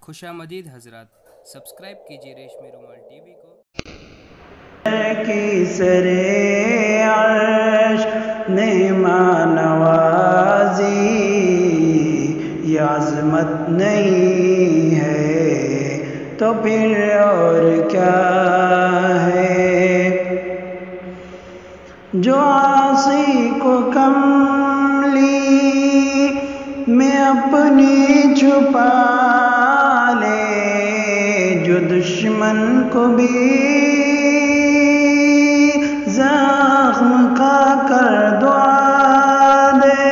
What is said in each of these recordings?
خوش آمدید حضرات، سبسکرائب کیجیے ریشمی رومال ٹی وی کو۔ کی سر عرش نعمت نوازی یہ عظمت نہیں ہے تو پھر اور کیا ہے؟ جو عاصی کو کملی میں اپنی چھپا لے، جو دشمن کو بھی زخم کھا کر دعا دے،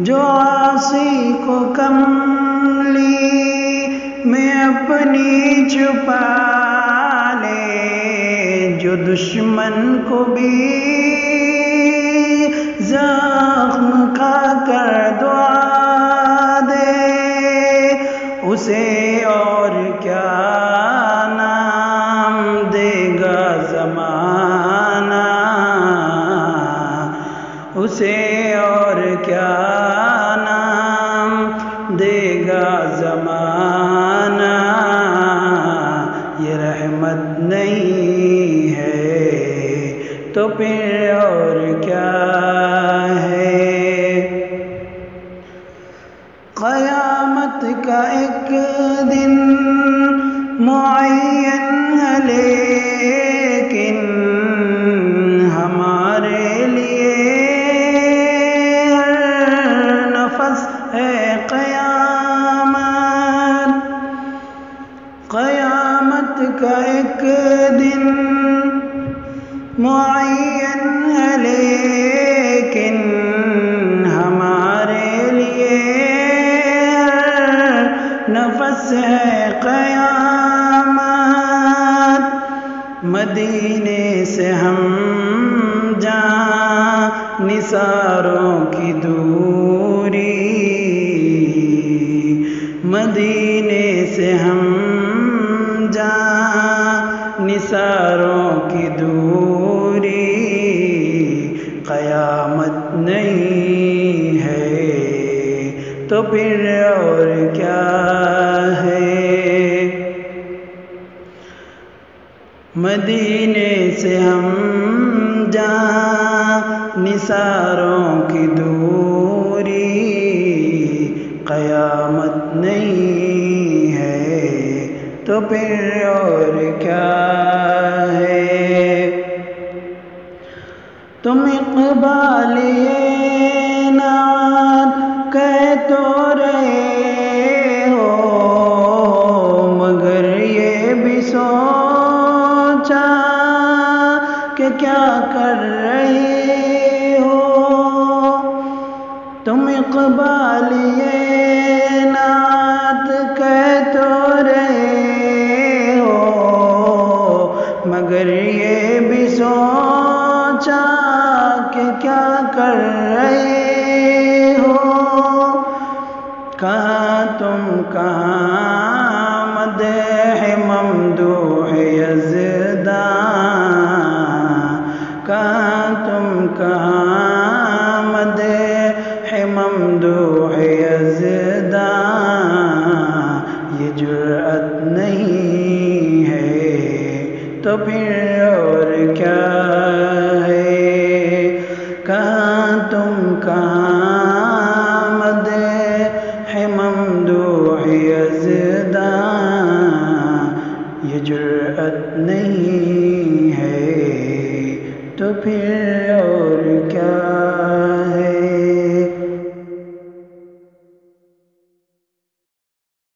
جو عاصی کو کملی میں اپنی چھپا لے، جو دشمن کو بھی زخم کھا کر دعا دے، اسے اور کیا نام دے گا زمانہ، اسے اور کیا نام دے گا زمانہ۔ یہ رحمت نہیں ہے تو پھر اور کیا ہے؟ قیامت کا ایک دن معین ہے لیکن ہمارے لیے ہر نفس ہے قیامت۔ قیامت کا ایک دن معین ہے لیکن ہمارے لیے ہر نفس ہے قیامت۔ مدینے سے ہم جاں نثاروں کی دوری، مدینے سے ہم جاں نثاروں کی دوری، قیامت نہیں ہے تو پھر اور کیا ہے؟ مدینے سے ہم جاں نثاروں کی دوری، قیامت نہیں ہے تو پھر اور کیا ہے؟ تم اقبالیے نعت کہہ تو رہے ہو، مگر یہ بھی سوچا کہ کیا کر رہے ہو؟ تم اقبالیے نعت کہہ تو رہے ہو، مگر یہ بھی سوچا کہ کیا کر رہے ہو؟ کہاں تم کہاں مدح ممدوح یزداں، کہاں تم کہاں مدح ممدوح یزداں، یہ جرأت نہیں ہے تو پھر اور کیا ہے؟ کہاں تم کہاں مدح ممدوح یزداں، یہ جرأت نہیں ہے تو پھر